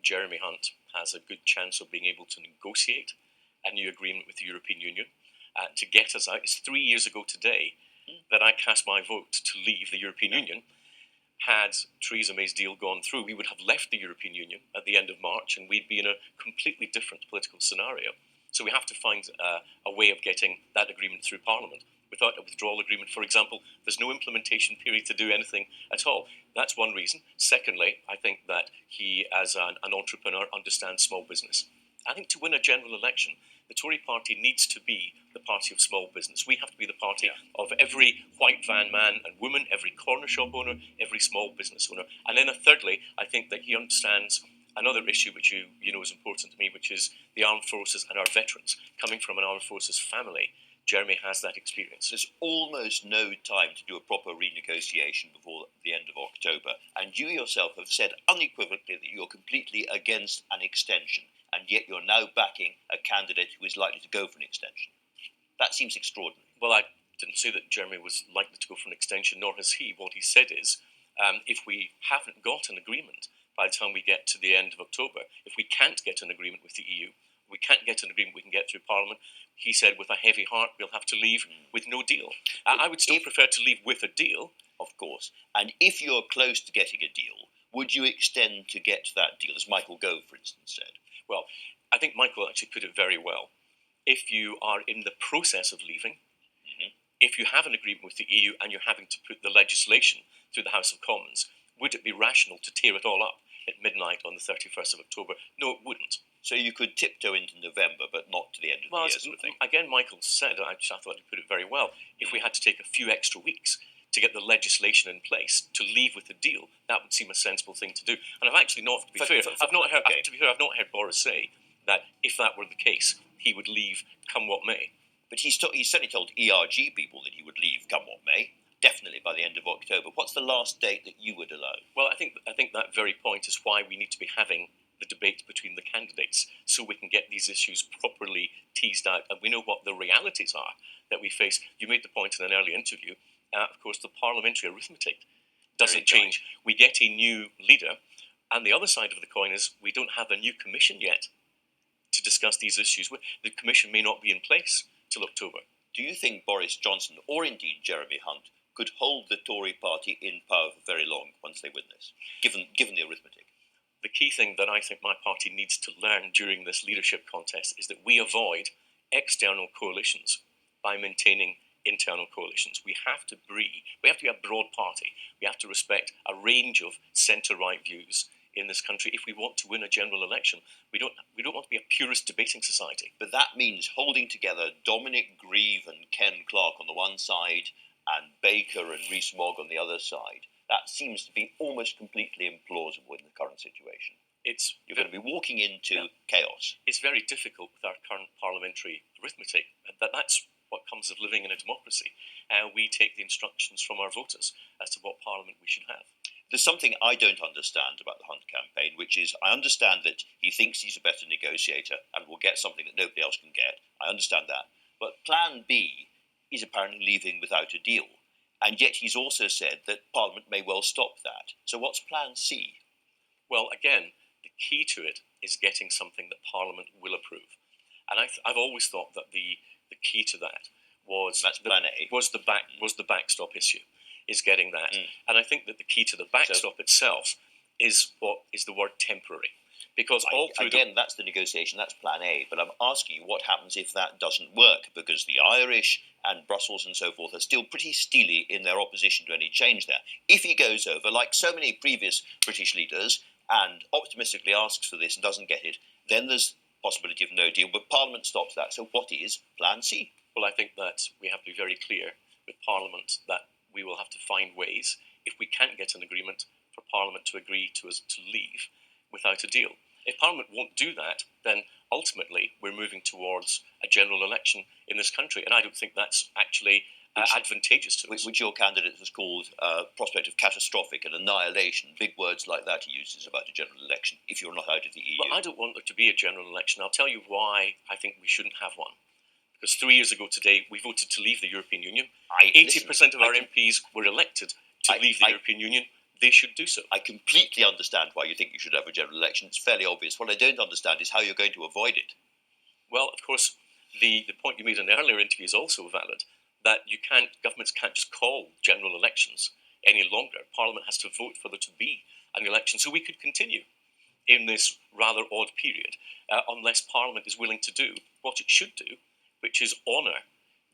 Jeremy Hunt has a good chance of being able to negotiate a new agreement with the European Union to get us out. It's 3 years ago today that I cast my vote to leave the European Union. Had Theresa May's deal gone through, we would have left the European Union at the end of March, and we'd be in a completely different political scenario. So we have to find a way of getting that agreement through Parliament. Without a withdrawal agreement, for example, there's no implementation period to do anything at all. That's one reason. Secondly, I think that he, as an entrepreneur, understands small business. I think to win a general election, the Tory party needs to be the party of small business. We have to be the party of every white van man and woman, every corner shop owner, every small business owner. And then thirdly, I think that he understands another issue which you know is important to me, which is the armed forces and our veterans. Coming from an armed forces family, Jeremy has that experience. There's almost no time to do a proper renegotiation before the end of October. And you yourself have said unequivocally that you're completely against an extension. And yet you're now backing a candidate who is likely to go for an extension. That seems extraordinary. Well, I didn't say that Jeremy was likely to go for an extension, nor has he. What he said is, if we haven't got an agreement by the time we get to the end of October, if we can't get an agreement with the EU, we can't get an agreement we can get through Parliament, he said with a heavy heart we'll have to leave with no deal. I would still prefer to leave with a deal. Of course. And if you're close to getting a deal, would you extend to get that deal, as Michael Gove, for instance, said? Well, I think Michael actually put it very well. If you are in the process of leaving, if you have an agreement with the EU and you're having to put the legislation through the House of Commons, would it be rational to tear it all up at midnight on the 31st of October? No, it wouldn't. So you could tiptoe into November, but not to the end of the year, sort of thing. Again, Michael said, I thought he put it very well, if we had to take a few extra weeks to get the legislation in place to leave with a deal, that would seem a sensible thing to do. And I've actually not, to be fair, I've not heard Boris say that if that were the case, he would leave come what may. But he certainly told ERG people that he would leave come what may, definitely by the end of October. What's the last date that you would allow? Well, I think that very point is why we need to be having the debate between the candidates, so we can get these issues properly teased out and we know what the realities are that we face. You made the point in an early interview, of course, the parliamentary arithmetic doesn't change. We get a new leader, and the other side of the coin is we don't have a new commission yet to discuss these issues. The commission may not be in place till October. Do you think Boris Johnson, or indeed Jeremy Hunt, could hold the Tory party in power for very long once they win this, given the arithmetic? The key thing that I think my party needs to learn during this leadership contest is that we avoid external coalitions by maintaining internal coalitions. We have to be a broad party. We have to respect a range of centre-right views in this country if we want to win a general election. We don't want to be a purist debating society. But that means holding together Dominic Grieve and Ken Clarke on the one side and Baker and Rees-Mogg on the other side. That seems to be almost completely implausible in the current situation. You're going to be walking into chaos. It's very difficult with our current parliamentary arithmetic. That's what comes of living in a democracy. We take the instructions from our voters as to what parliament we should have. There's something I don't understand about the Hunt campaign, which is I understand that he thinks he's a better negotiator and will get something that nobody else can get. I understand that. But plan B is apparently leaving without a deal. And yet he's also said that Parliament may well stop that. So what's plan C? Well, again, the key to it is getting something that Parliament will approve. And I've always thought that the key to that was plan A. Was the backstop issue, is getting that. And I think that the key to the backstop itself is the word temporary. Because that's the negotiation, that's plan A. But I'm asking you what happens if that doesn't work, because the Irish and Brussels and so forth are still pretty steely in their opposition to any change there. If he goes over, like so many previous British leaders, and optimistically asks for this and doesn't get it, then there's possibility of no deal, but Parliament stops that. So what is plan C? Well, I think that we have to be very clear with Parliament that we will have to find ways, if we can't get an agreement, for Parliament to agree to leave without a deal. If Parliament won't do that, then ultimately we're moving towards a general election in this country, and I don't think that's actually advantageous to us. Which your candidate has called prospect of catastrophic and annihilation, big words like that he uses about a general election, if you're not out of the EU. Well, I don't want there to be a general election. I'll tell you why I think we shouldn't have one. Because 3 years ago today, we voted to leave the European Union. 80% of our MPs were elected to leave the European Union. they should do so. I completely understand why you think you should have a general election. It's fairly obvious. What I don't understand is how you're going to avoid it. Well, of course, the point you made in the earlier interview is also valid, that governments can't just call general elections any longer. Parliament has to vote for there to be an election. So we could continue in this rather odd period unless Parliament is willing to do what it should do, which is honour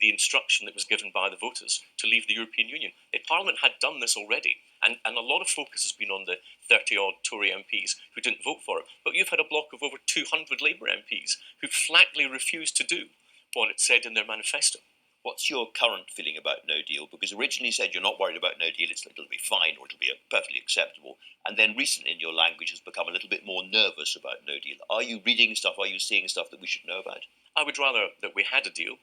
the instruction that was given by the voters to leave the European Union. If Parliament had done this already, and a lot of focus has been on the 30-odd Tory MPs who didn't vote for it, but you've had a block of over 200 Labour MPs who flatly refused to do what it said in their manifesto. What's your current feeling about no deal? Because originally you said you're not worried about no deal, it'll be fine or it'll be perfectly acceptable. And then recently in your language has become a little bit more nervous about no deal. Are you reading stuff, are you seeing stuff that we should know about? I would rather that we had a deal.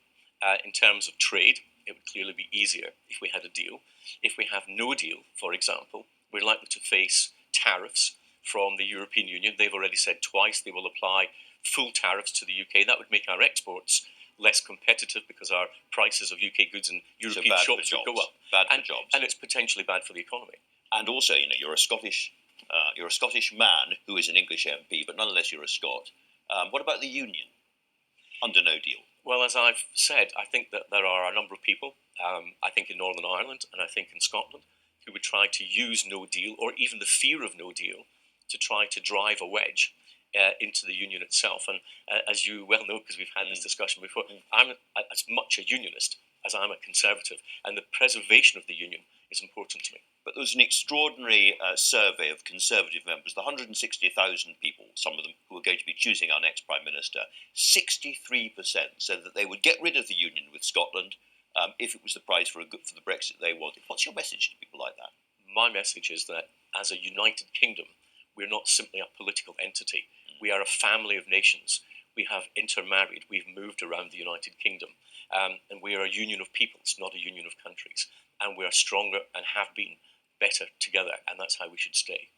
In terms of trade, it would clearly be easier if we had a deal. If we have no deal, for example, we're likely to face tariffs from the European Union. They've already said twice they will apply full tariffs to the UK. That would make our exports less competitive because our prices of UK goods in European shops would go up. Bad for jobs. And it's potentially bad for the economy. And also, you're a Scottish man who is an English MP, but nonetheless you're a Scot. What about the Union under no deal? Well, as I've said, I think that there are a number of people, I think in Northern Ireland and I think in Scotland, who would try to use no deal or even the fear of no deal to try to drive a wedge into the union itself. And as you well know, because we've had this discussion before, I'm as much a unionist as I'm a conservative, and the preservation of the union is important to me. But there was an extraordinary survey of Conservative members, the 160,000 people, some of them who are going to be choosing our next Prime Minister. 63% said that they would get rid of the union with Scotland if it was the price for the Brexit they wanted. What's your message to people like that? My message is that as a united kingdom, we're not simply a political entity. We are a family of nations. We have intermarried. We've moved around the United Kingdom. And we are a union of peoples, not a union of countries. And we are stronger and have been better together, and that's how we should stay.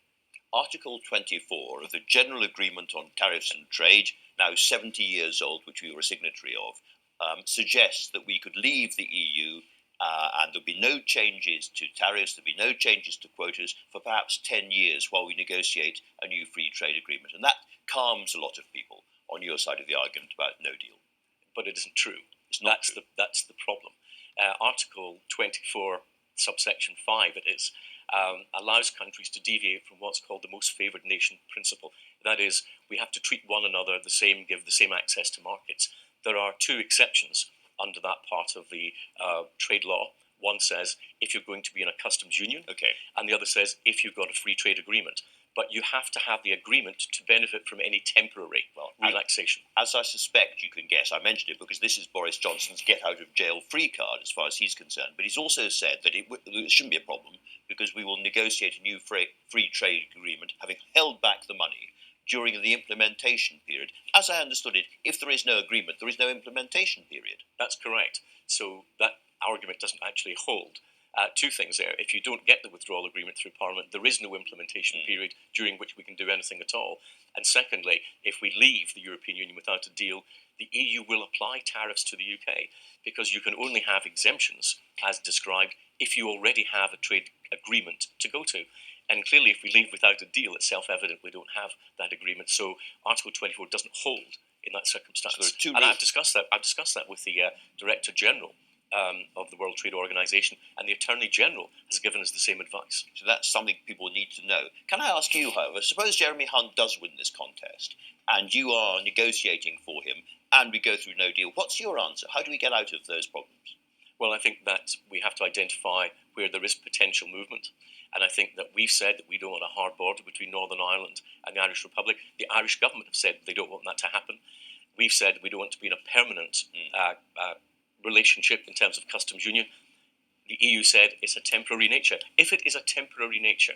Article 24 of the General Agreement on Tariffs and Trade, now 70 years old, which we were a signatory of, suggests that we could leave the EU and there'll be no changes to tariffs, there'll be no changes to quotas for perhaps 10 years while we negotiate a new free trade agreement. And that calms a lot of people on your side of the argument about no deal. But it isn't true. That's the problem. Article 24, subsection 5, it is, allows countries to deviate from what's called the most favoured nation principle. That is, we have to treat one another the same, give the same access to markets. There are two exceptions under that part of the trade law. One says if you're going to be in a customs union, and the other says if you've got a free trade agreement. But you have to have the agreement to benefit from any temporary relaxation. As I suspect you can guess, I mentioned it because this is Boris Johnson's get-out-of-jail-free card as far as he's concerned. But he's also said that it shouldn't be a problem because we will negotiate a new free trade agreement, having held back the money during the implementation period. As I understood it, if there is no agreement, there is no implementation period. That's correct. So that argument doesn't actually hold. Two things there. If you don't get the withdrawal agreement through Parliament, there is no implementation period during which we can do anything at all. And secondly, if we leave the European Union without a deal, the EU will apply tariffs to the UK because you can only have exemptions, as described, if you already have a trade agreement to go to. And clearly, if we leave without a deal, it's self-evident we don't have that agreement. So Article 24 doesn't hold in that circumstance. So and I've discussed that with the Director General of the World Trade Organization, and the Attorney General has given us the same advice. So that's something people need to know. Can I ask you, however, suppose Jeremy Hunt does win this contest, and you are negotiating for him, and we go through no deal, what's your answer? How do we get out of those problems? Well, I think that we have to identify where there is potential movement, and I think that we've said that we don't want a hard border between Northern Ireland and the Irish Republic. The Irish government have said they don't want that to happen. We've said we don't want to be in a permanent relationship in terms of customs union. The EU said it's a temporary nature. If it is a temporary nature,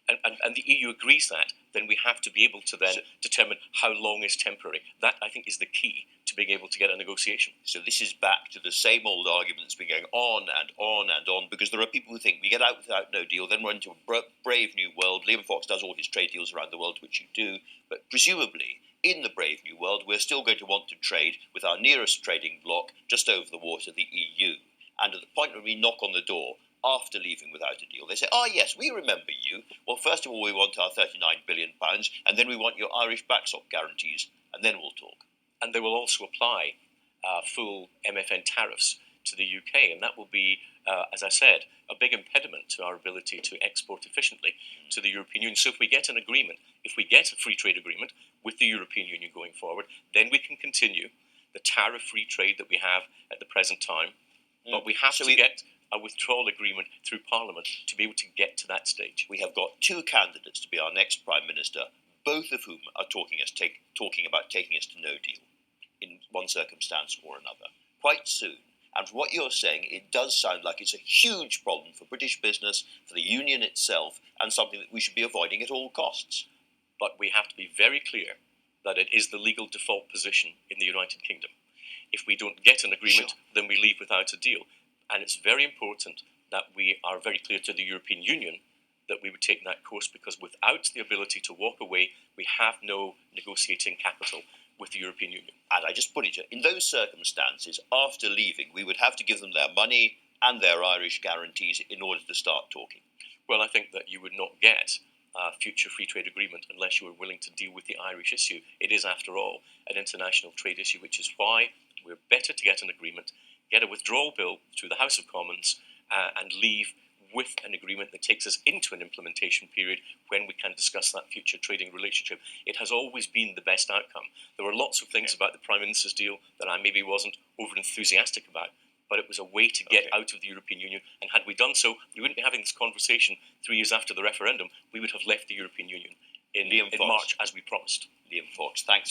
and the EU agrees that, then we have to be able to then determine how long is temporary. That, I think, is the key to being able to get a negotiation. So this is back to the same old argument that's been going on and on and on, because there are people who think we get out without no deal, then we're into a brave new world. Liam Fox does all his trade deals around the world, which you do, but presumably in the brave new world, we're still going to want to trade with our nearest trading bloc just over the water, the EU. And at the point when we knock on the door, after leaving without a deal. They say, oh yes, we remember you. Well, first of all, we want our £39 billion, and then we want your Irish backstop guarantees, and then we'll talk. And they will also apply full MFN tariffs to the UK, and that will be, as I said, a big impediment to our ability to export efficiently to the European Union. So if we get an agreement, if we get a free trade agreement with the European Union going forward, then we can continue the tariff-free trade that we have at the present time. But we have to get a withdrawal agreement through Parliament to be able to get to that stage. We have got two candidates to be our next Prime Minister, both of whom are talking about taking us to no deal in one circumstance or another quite soon. And from what you're saying, it does sound like it's a huge problem for British business, for the Union itself, and something that we should be avoiding at all costs. But we have to be very clear that it is the legal default position in the United Kingdom. If we don't get an agreement, then we leave without a deal. And it's very important that we are very clear to the European Union that we would take that course, because without the ability to walk away, we have no negotiating capital with the European Union. And I just put it, in those circumstances, after leaving, we would have to give them their money and their Irish guarantees in order to start talking. Well, I think that you would not get a future free trade agreement unless you were willing to deal with the Irish issue. It is, after all, an international trade issue, which is why we're better to get an agreement, get a withdrawal bill through the House of Commons, and leave with an agreement that takes us into an implementation period when we can discuss that future trading relationship. It has always been the best outcome. There were lots of things about the Prime Minister's deal that I maybe wasn't over enthusiastic about, but it was a way to get out of the European Union. And had we done so, we wouldn't be having this conversation 3 years after the referendum. We would have left the European Union in March, as we promised. Liam Fox, thanks.